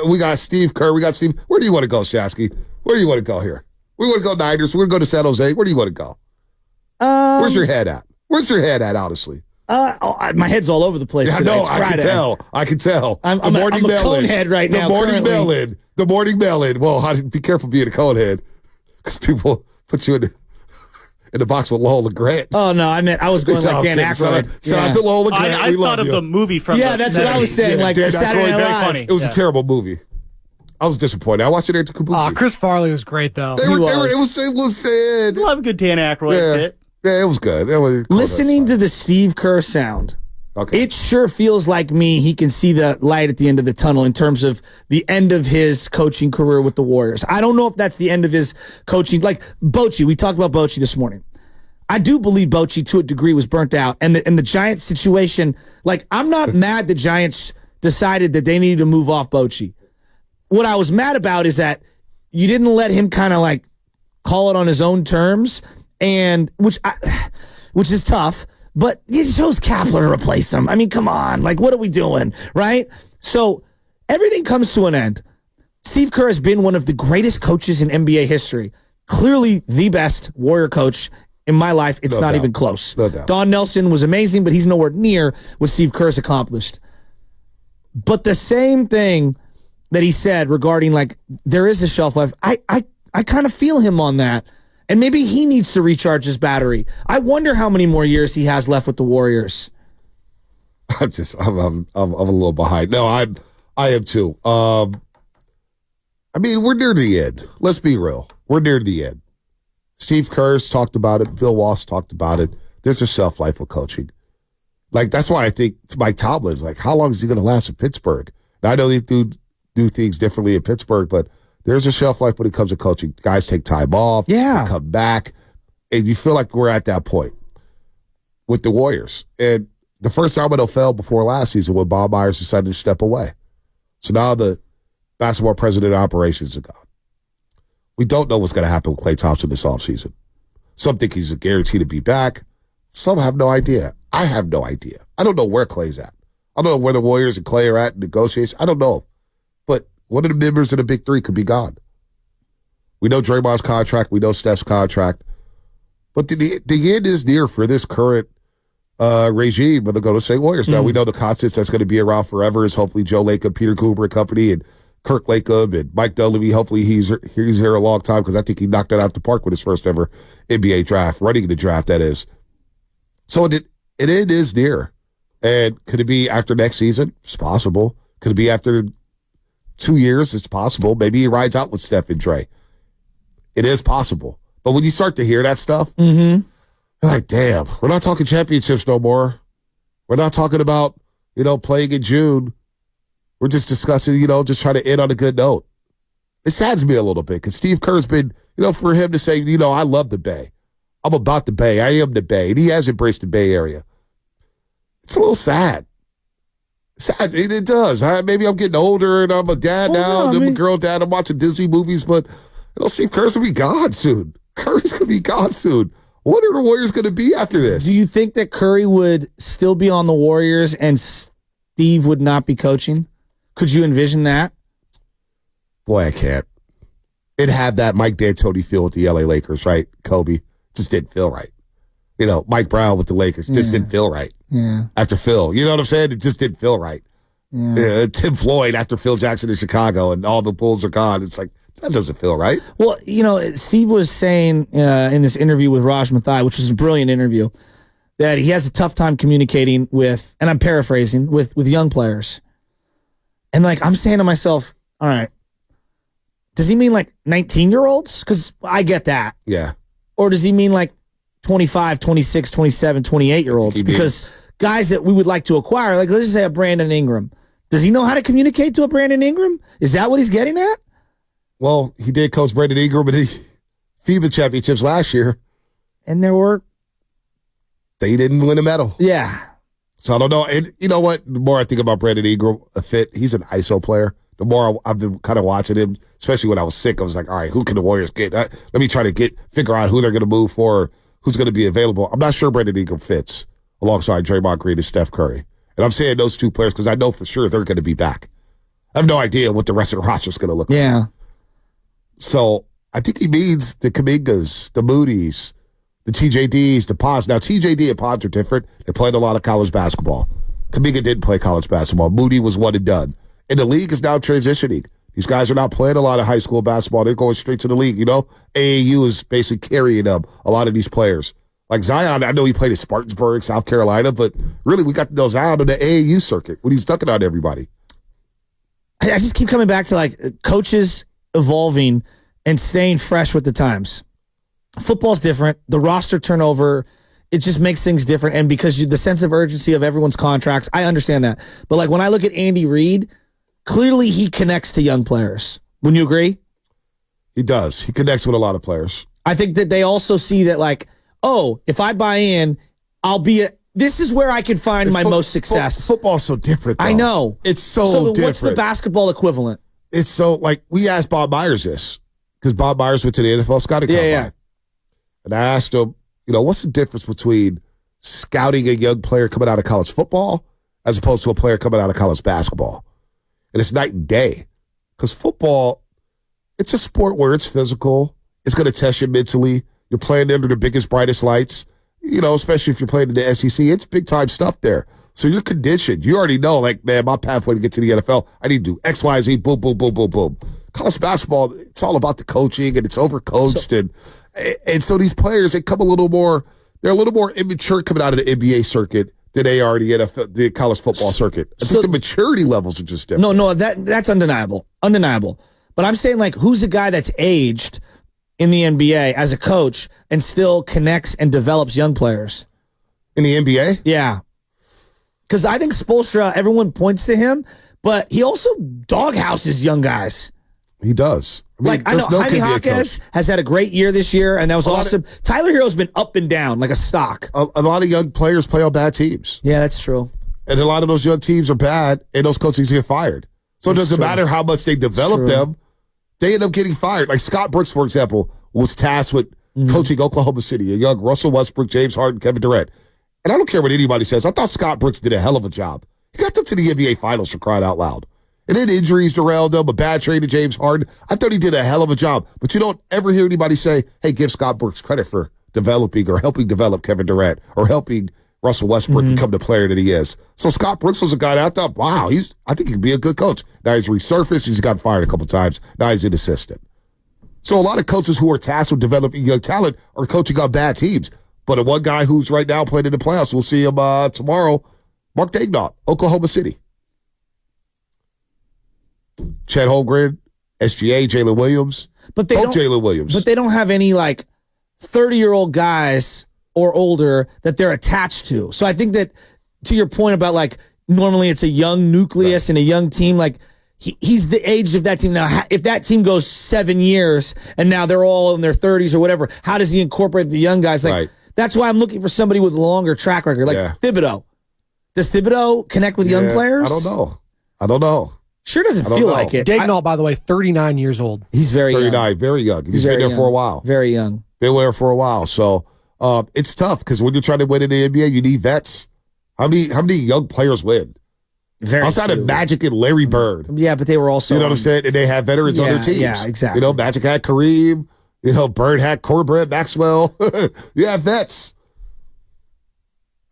We got Steve Kerr. We got Steve. Where do you want to go, Shasky? Where do you want to go here? We want to go Niners. We're going to go to San Jose. Where do you want to go? Where's your head at? Where's your head at, honestly? My head's all over the place. Yeah, today. No, I can tell. I'm a cone head right now. The morning melon. Well, be careful being a cone head because people put you in the box with Lola Grant. Oh no, I was going like Dan Aykroyd. Shout out to Lola Grant. I thought of the movie from. Yeah, that's what I was saying. Like Dan Saturday Night Live. Funny. It was a terrible movie. I was disappointed. I watched it at the Kabuki. Chris Farley was great though. It was sad. Love a good Dan Aykroyd bit. Yeah, it was good. Listening to the Steve Kerr sound, it sure feels like he can see the light at the end of the tunnel in terms of the end of his coaching career with the Warriors. I don't know if that's the end of his coaching. Like Bochy, we talked about Bochy this morning. I do believe Bochy, to a degree, was burnt out. And the Giants situation, like, I'm not mad the Giants decided that they needed to move off Bochy. What I was mad about is that you didn't let him kind of like call it on his own terms, and which is tough, but you chose Kapler to replace him. I mean, come on. Like, what are we doing, right? So everything comes to an end. Steve Kerr has been one of the greatest coaches in NBA history. Clearly the best Warrior coach in my life. It's not even close. No doubt. Don Nelson was amazing, but he's nowhere near what Steve Kerr's accomplished. But the same thing that he said regarding, like, there is a shelf life, I kind of feel him on that. And maybe he needs to recharge his battery. I wonder how many more years he has left with the Warriors. I'm a little behind. No, I am too. I mean, we're near the end. Let's be real. We're near the end. Steve Kerr's talked about it. Bill Walsh talked about it. There's a shelf life of coaching. Like, that's why I think Mike Tomlin's like, how long is he going to last in Pittsburgh? Now, I know they do things differently in Pittsburgh, but there's a shelf life when it comes to coaching. Guys take time off. Yeah. They come back. And you feel like we're at that point with the Warriors. And the first domino fell before last season when Bob Myers decided to step away. So now the basketball president of operations are gone. We don't know what's going to happen with Klay Thompson this offseason. Some think he's a guarantee to be back. Some have no idea. I have no idea. I don't know where Klay's at. I don't know where the Warriors and Klay are at in negotiations. I don't know. But one of the members of the Big Three could be gone. We know Draymond's contract. We know Steph's contract. But the end is near for this current regime of the Golden State Warriors. Now, we know the constants that's going to be around forever is hopefully Joe Lacob, Peter Cooper and company, and Kirk Lacob and Mike Dunleavy. Hopefully he's here a long time because I think he knocked it out the park with his first ever NBA draft, running the draft, that is. So it is near. And could it be after next season? It's possible. Could it be after 2 years? It's possible. Maybe he rides out with Steph and Dre. It is possible. But when you start to hear that stuff, you're like, damn, we're not talking championships no more. We're not talking about, playing in June. We're just discussing, just trying to end on a good note. It saddens me a little bit because Steve Kerr's been, for him to say, I love the Bay. I'm about the Bay. I am the Bay. And he has embraced the Bay Area. It's a little sad. Sad. It does. Maybe I'm getting older and I'm a dad now. I'm a girl dad. I'm watching Disney movies, but Steve Kerr's going to be gone soon. Curry's going to be gone soon. What are the Warriors going to be after this? Do you think that Curry would still be on the Warriors and Steve would not be coaching? Could you envision that? Boy, I can't. It had that Mike D'Antoni feel with the LA Lakers, right? Kobe. Just didn't feel right. Mike Brown with the Lakers just didn't feel right. Yeah. After Phil. You know what I'm saying? It just didn't feel right. Yeah. Tim Floyd after Phil Jackson in Chicago and all the Bulls are gone. It's like, that doesn't feel right. Well, Steve was saying in this interview with Raj Mathai, which was a brilliant interview, that he has a tough time communicating with, and I'm paraphrasing, with young players. And I'm saying to myself, all right, does he mean 19-year-olds? Because I get that. Yeah. Or does he mean 25, 26, 27, 28-year-olds? Because guys that we would like to acquire, let's just say a Brandon Ingram. Does he know how to communicate to a Brandon Ingram? Is that what he's getting at? Well, he did coach Brandon Ingram in the FIBA championships last year. And they didn't win a medal. Yeah. So I don't know. And you know what? The more I think about Brandon Ingram, he's an ISO player. The more I've been kind of watching him, especially when I was sick, I was like, all right, who can the Warriors get? Let me try to figure out who they're going to move for, who's going to be available. I'm not sure Brandon Ingram fits alongside Draymond Green and Steph Curry. And I'm saying those two players because I know for sure they're going to be back. I have no idea what the rest of the roster is going to look like. Yeah. So I think he means the Kumingas, the Moody's, the TJDs, the Pods. Now, TJD and Pods are different. They played a lot of college basketball. Kuminga didn't play college basketball. Moody was one and done. And the league is now transitioning. These guys are not playing a lot of high school basketball. They're going straight to the league, you know? AAU is basically carrying them, a lot of these players. Like Zion, I know he played at Spartansburg, South Carolina, but really we got to know Zion on the AAU circuit when he's ducking on everybody. I just keep coming back to like coaches evolving and staying fresh with the times. Football's different. The roster turnover, it just makes things different. And because the sense of urgency of everyone's contracts, I understand that. But like when I look at Andy Reid, clearly he connects to young players. Wouldn't you agree? He does. He connects with a lot of players. I think that they also see that like, oh, if I buy in, this is where I can find my most success. Football's so different, though. I know. It's so different. What's the basketball equivalent? It's so, like, we asked Bob Myers this, because Bob Myers went to the NFL scouting combine. Yeah. And I asked him, you know, what's the difference between scouting a young player coming out of college football as opposed to a player coming out of college basketball? And it's night and day. Because football, it's a sport where it's physical. It's going to test you mentally. You're playing under the biggest, brightest lights. You know, especially if you're playing in the SEC, it's big-time stuff there. So you're conditioned. You already know, like, man, my pathway to get to the NFL, I need to do X, Y, Z, boom, boom, boom, boom, boom. College basketball, it's all about the coaching, and it's overcoached. And so these players, they're a little more immature coming out of the NBA circuit than they are the college football circuit. I think the maturity levels are just different. No, that's undeniable. Undeniable. But I'm saying, like, who's a guy that's aged in the NBA as a coach and still connects and develops young players? In the NBA? Yeah. Because I think Spoelstra, everyone points to him, but he also doghouses young guys. He does. I mean, like, I know Jaime Jaquez has had a great year this year, and that was awesome. Tyler Hero's been up and down like a stock. A lot of young players play on bad teams. Yeah, that's true. And a lot of those young teams are bad, and those coaches get fired. So it doesn't matter how much they develop them. They end up getting fired. Like Scott Brooks, for example, was tasked with coaching Oklahoma City, a young Russell Westbrook, James Harden, Kevin Durant. And I don't care what anybody says. I thought Scott Brooks did a hell of a job. He got them to the NBA Finals for crying out loud. And then injuries derailed him, a bad trade to James Harden. I thought he did a hell of a job. But you don't ever hear anybody say, hey, give Scott Brooks credit for developing or helping develop Kevin Durant or helping Russell Westbrook become the player that he is. So Scott Brooks was a guy that I thought, wow, I think he could be a good coach. Now he's resurfaced. He's got fired a couple times. Now he's an assistant. So a lot of coaches who are tasked with developing young talent are coaching on bad teams. But one guy who's right now playing in the playoffs, we'll see him tomorrow, Mark Daignault, Oklahoma City. Chet Holmgren, SGA, Jalen Williams. Jalen Williams. But they don't have any, like, 30-year-old guys or older that they're attached to. So I think that, to your point about, like, normally it's a young nucleus and a young team, like, he's the age of that team. Now, if that team goes 7 years and now they're all in their 30s or whatever, how does he incorporate the young guys? Like, that's why I'm looking for somebody with a longer track record, like Thibodeau. Does Thibodeau connect with young players? I don't know. Sure doesn't feel like it. Daignault, by the way, 39 years old. He's very 39, young. very young. He's been there for a while. Very young. Been there for a while. So it's tough because when you're trying to win in the NBA, you need vets. How many young players win? Very outside few. Of Magic and Larry Bird. Yeah, but they were also... You know what I'm saying? And they had veterans on their teams. Yeah, exactly. You know, Magic had Kareem. You know, Bird had Corbett, Maxwell. You have vets.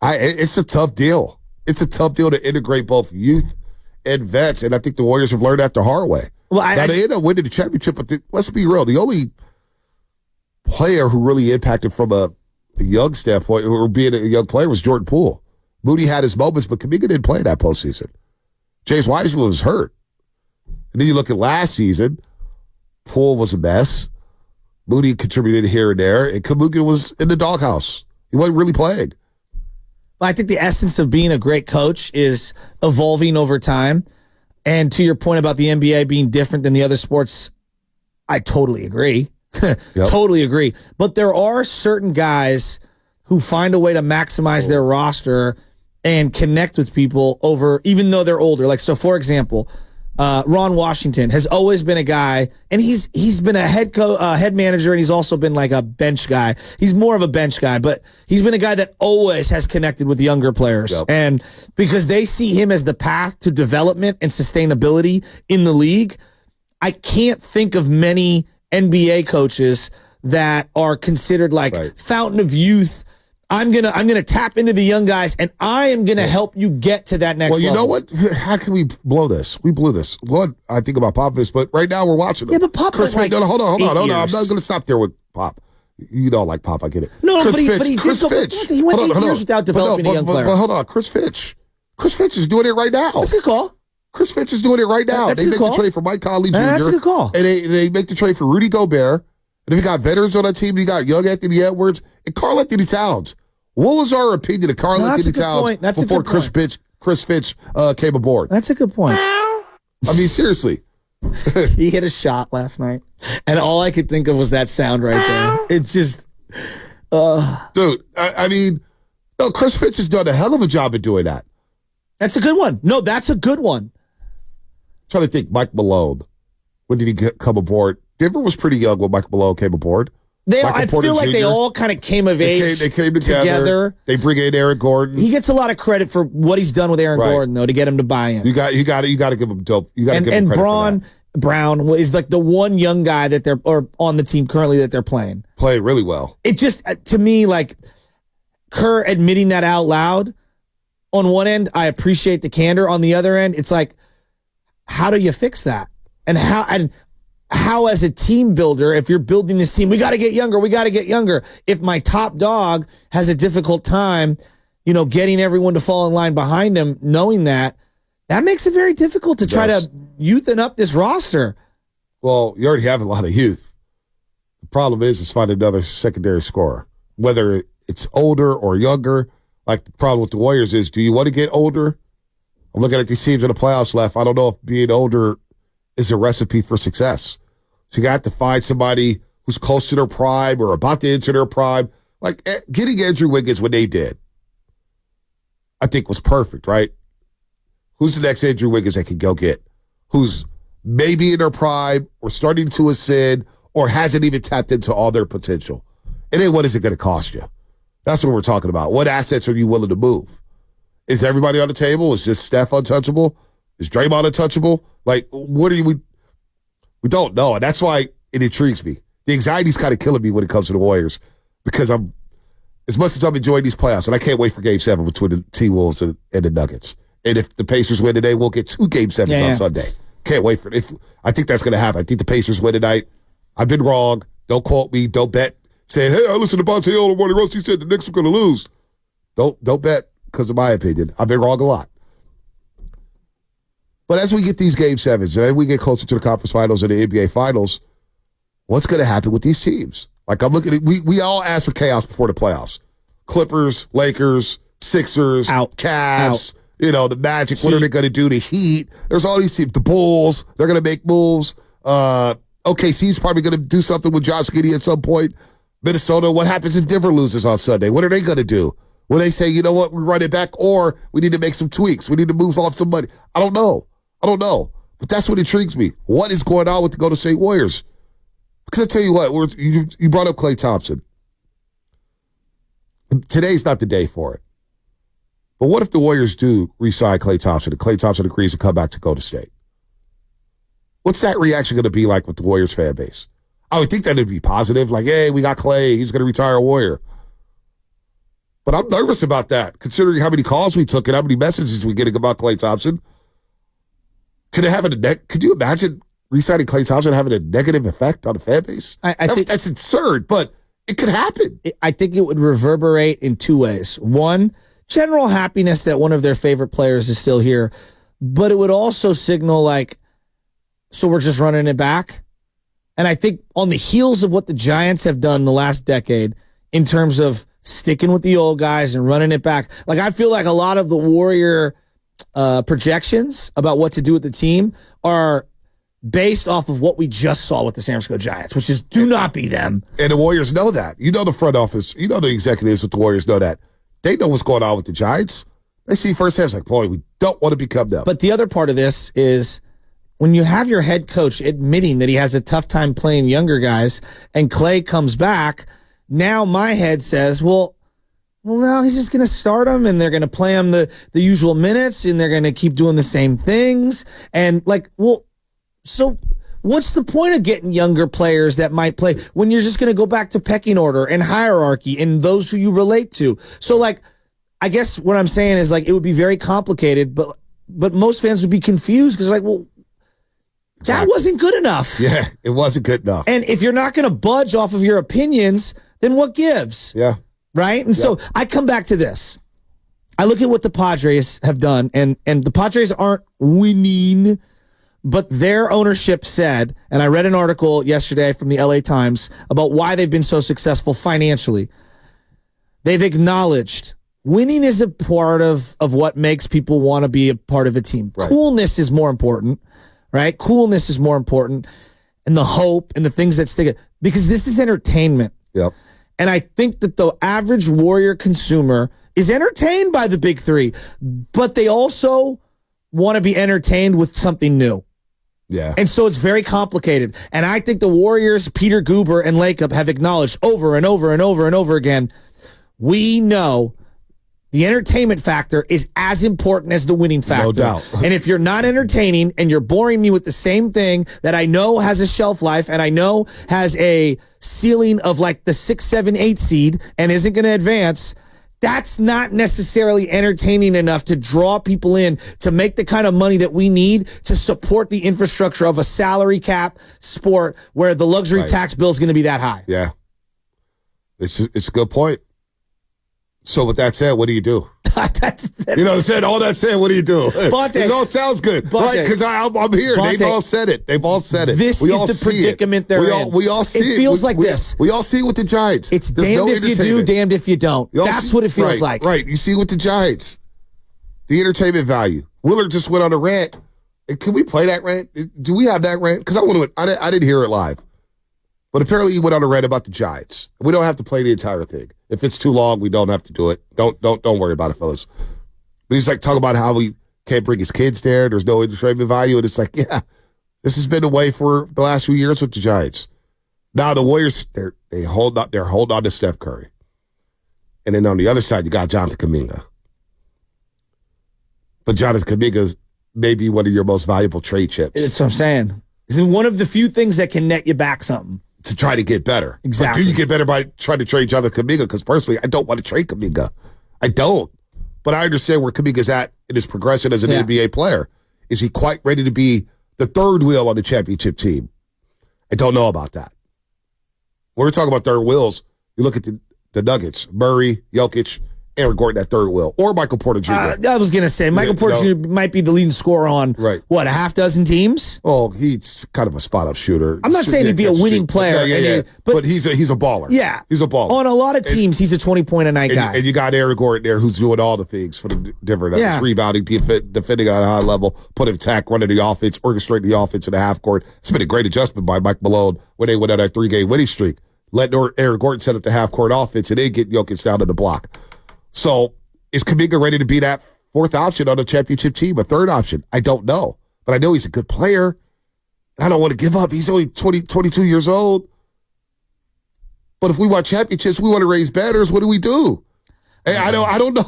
It's a tough deal. It's a tough deal to integrate both youth and vets, and I think the Warriors have learned that the hard way. Well, they ended up winning the championship, but let's be real. The only player who really impacted from a young standpoint, or being a young player, was Jordan Poole. Moody had his moments, but Kuminga didn't play that postseason. James Wiseman was hurt. And then you look at last season, Poole was a mess. Moody contributed here and there, and Kuminga was in the doghouse. He wasn't really playing. I think the essence of being a great coach is evolving over time. And to your point about the NBA being different than the other sports, I totally agree. Totally agree. But there are certain guys who find a way to maximize their roster and connect with people over, even though they're older. Like, so for example, Ron Washington has always been a guy, and he's been a head manager, and he's also been like a bench guy. He's more of a bench guy, but he's been a guy that always has connected with younger players. Yep. And because they see him as the path to development and sustainability in the league, I can't think of many NBA coaches that are considered like fountain of youth. I'm gonna tap into the young guys, and I am gonna help you get to that next level. Well, you know what? How can we blow this? We blew this. What I think about Popovich, but right now we're watching him. Yeah, but Pop was like hold on. 8 I'm years. not gonna stop there with Pop. You don't like Pop, I get it. No, Chris but he Chris did Fitch. He went Hold 8 years without developing a young player. But hold on, Chris Fitch. Chris Fitch is doing it right now. That's a good call. Chris Fitch is doing it right now. That's They a make good the call. trade for Mike Conley Jr. That's a good call. And they make the trade for Rudy Gobert. And if you got veterans on that team, you got young Anthony Edwards and Karl Anthony Towns. What was our opinion of Karl Anthony Towns before Chris Fitch came aboard? That's a good point. I mean, seriously. He hit a shot last night, and all I could think of was that sound right there. It's just, Dude, I mean, no, Chris Fitch has done a hell of a job at doing that. that's a good one. No, that's a good one. Trying to think, Mike Malone. When did he come aboard? Denver was pretty young when Mike Malone came aboard. I feel like they all kind of came of age. They came together. They bring in Aaron Gordon. He gets a lot of credit for what he's done with Aaron Gordon, though, to get him to buy in. You got to give him dope. You got to give him and credit for that. Brown is like the one young guy that they're or on the team currently that they're playing. Playing really well. It just to me like Kerr admitting that out loud. On one end, I appreciate the candor. On the other end, it's like, how do you fix that? And how as a team builder, if you're building this team, we got to get younger. We got to get younger. If my top dog has a difficult time, getting everyone to fall in line behind him, knowing that makes it very difficult to try to youthen up this roster. Well, you already have a lot of youth. The problem is find another secondary scorer, whether it's older or younger. Like the problem with the Warriors is, do you want to get older? I'm looking at these teams in the playoffs left. I don't know if being older is a recipe for success. So you got to find somebody who's close to their prime or about to enter their prime. Like getting Andrew Wiggins when they did, I think was perfect, right? Who's the next Andrew Wiggins they can go get? Who's maybe in their prime or starting to ascend or hasn't even tapped into all their potential? And then what is it going to cost you? That's what we're talking about. What assets are you willing to move? Is everybody on the table? Is just Steph untouchable? Is Draymond untouchable? Like, what are you? We don't know. And that's why it intrigues me. The anxiety's kind of killing me when it comes to the Warriors because as much as I'm enjoying these playoffs, and I can't wait for Game 7 between the T-Wolves and the Nuggets. And if the Pacers win today, we'll get 2 Game 7s on Sunday. Can't wait for it. I think that's going to happen. I think the Pacers win tonight. I've been wrong. Don't quote me. Don't bet. Saying, hey, I listened to Bonte Hill and Marty Rose. He said the Knicks are going to lose. Don't bet because of my opinion. I've been wrong a lot. But as we get these Game 7s, and we get closer to the conference finals and the NBA finals, what's going to happen with these teams? Like I'm looking at, we all asked for chaos before the playoffs. Clippers, Lakers, Sixers, Cavs, the Magic. What are they going to do? The Heat. There's all these teams. The Bulls. They're going to make moves. OKC's probably going to do something with Josh Giddey at some point. Minnesota. What happens if Denver loses on Sunday? What are they going to do? Will they say, you know what, we run it back, or we need to make some tweaks? We need to move off some money. I don't know. But that's what intrigues me. What is going on with the Golden State Warriors? Because I tell you what, you brought up Klay Thompson. Today's not the day for it. But what if the Warriors do re-sign Klay Thompson and Klay Thompson agrees to come back to Golden State? What's that reaction going to be like with the Warriors fan base? I would think that it'd be positive. Like, hey, we got Klay. He's going to retire a Warrior. But I'm nervous about that, considering how many calls we took and how many messages we're getting about Klay Thompson. Could you imagine re-signing Klay Thompson having a negative effect on the fan base? I think that's absurd, but it could happen. I think it would reverberate in 2 ways. One, general happiness that one of their favorite players is still here, but it would also signal like, so we're just running it back. And I think on the heels of what the Giants have done the last decade in terms of sticking with the old guys and running it back, like I feel like a lot of the Warrior projections about what to do with the team are based off of what we just saw with the San Francisco Giants, which is do not be them. And the Warriors know that. The front office, the executives with the Warriors know that. They know what's going on with the Giants. They see firsthand, it's like, boy, we don't want to become them. But the other part of this is when you have your head coach admitting that he has a tough time playing younger guys and Clay comes back, now my head says, well, no, he's just going to start him and they're going to play him the usual minutes and they're going to keep doing the same things. And so what's the point of getting younger players that might play when you're just going to go back to pecking order and hierarchy and those who you relate to? So I guess what I'm saying is it would be very complicated, but most fans would be confused because that wasn't good enough. Yeah, it wasn't good enough. And if you're not going to budge off of your opinions, then what gives? Yeah. Right? And so I come back to this. I look at what the Padres have done, and the Padres aren't winning, but their ownership said, and I read an article yesterday from the LA Times about why they've been so successful financially. They've acknowledged winning is a part of what makes people want to be a part of a team. Right. Coolness is more important, right? Coolness is more important, and the hope and the things that stick, because this is entertainment. Yep. And I think that the average Warrior consumer is entertained by the big three, but they also want to be entertained with something new. Yeah. And so it's very complicated. And I think the Warriors, Peter Guber and Lacob have acknowledged over and over and over and over again, we know the entertainment factor is as important as the winning factor. No doubt. And if you're not entertaining and you're boring me with the same thing that I know has a shelf life and I know has a ceiling of the 6, 7, 8 seed and isn't going to advance, that's not necessarily entertaining enough to draw people in to make the kind of money that we need to support the infrastructure of a salary cap sport where the luxury tax bill is going to be that high. Yeah. It's a good point. So with that said, what do you do? That's you know what I'm saying? All that said, what do you do? Bonte, it all sounds good, right? Because I'm here. Bonte, They've all said it. They've all said it. This we is all the predicament they're in. We all see it. It feels like this. We all see it with the Giants. It's damned if you do, damned if you don't. That's what it feels like. Right. You see with the Giants. The entertainment value. Willard just went on a rant. Can we play that rant? Do we have that rant? Because I didn't hear it live. But apparently he went on a rant about the Giants. We don't have to play the entire thing. If it's too long, we don't have to do it. Don't worry about it, fellas. But he's talking about how he can't bring his kids there. There's no entertainment value. And it's this has been the way for the last few years with the Giants. Now the Warriors, they're holding on to Steph Curry. And then on the other side, you got Jonathan Kuminga. But Jonathan Kuminga is maybe one of your most valuable trade chips. That's what I'm saying. It's one of the few things that can net you back something. To try to get better. Exactly. But do you get better by trying to trade Jonathan Kuminga? Because personally, I don't want to trade Kuminga. I don't. But I understand where Kuminga's at in his progression as an NBA player. Is he quite ready to be the third wheel on the championship team? I don't know about that. When we're talking about third wheels, you look at the Nuggets, Murray, Jokic, Aaron Gordon at third wheel, or Michael Porter Jr. I was going to say, Michael Porter Jr. might be the leading scorer on, what, a half dozen teams? Oh, he's kind of a spot-up shooter. I'm not saying he'd be a winning player. But he's a baller. Yeah. He's a baller. On a lot of teams, he's a 20-point-a-night guy. And you got Aaron Gordon there who's doing all the things for the Denver Nuggets, rebounding, defending at a high level, putting attack, running the offense, orchestrating the offense in the half court. It's been a great adjustment by Mike Malone when they went on that 3-game winning streak. Let Aaron Gordon set up the half court offense and then get Jokic down to the block. So is Kuminga ready to be that fourth option on a championship team, a third option? I don't know. But I know he's a good player. And I don't want to give up. He's only 22 years old. But if we want championships, we want to raise banners. What do we do? Hey, I don't know.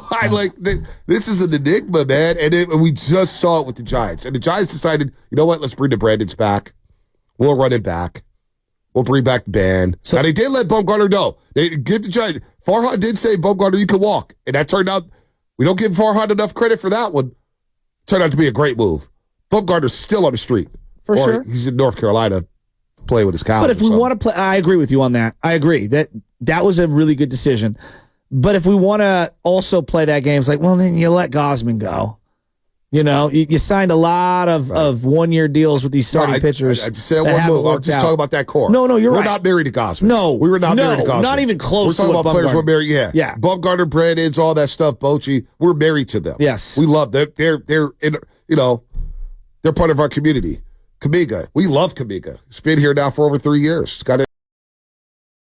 This is an enigma, man. And we just saw it with the Giants. And the Giants decided, you know what? Let's bring the Brandons back. We'll run it back. We'll bring back the band. So, now, they did let Bumgarner know. They give the Giants. Farhan did say, Bumgarner, you can walk. And that turned out, we don't give Farhan enough credit for that one. Turned out to be a great move. Bumgarner's still on the street. For sure. He's in North Carolina playing with his cows. But if we want to play, I agree with you on that. I agree. That was a really good decision. But if we want to also play that game, it's then you let Gosman go. You know, you signed a lot of one-year deals with these starting pitchers. I just said one move. I'm just talking about that core. No, you're right. We're not married to Gosman. No. We were not married to Gosman. Not even close. We're talking about players we're married. Yeah. Bumgarner, Brandons, all that stuff, Bochy. We're married to them. Yes. We love them. They're in, they're part of our community. Kuminga. We love Kuminga. He's been here now for over 3 years. He's got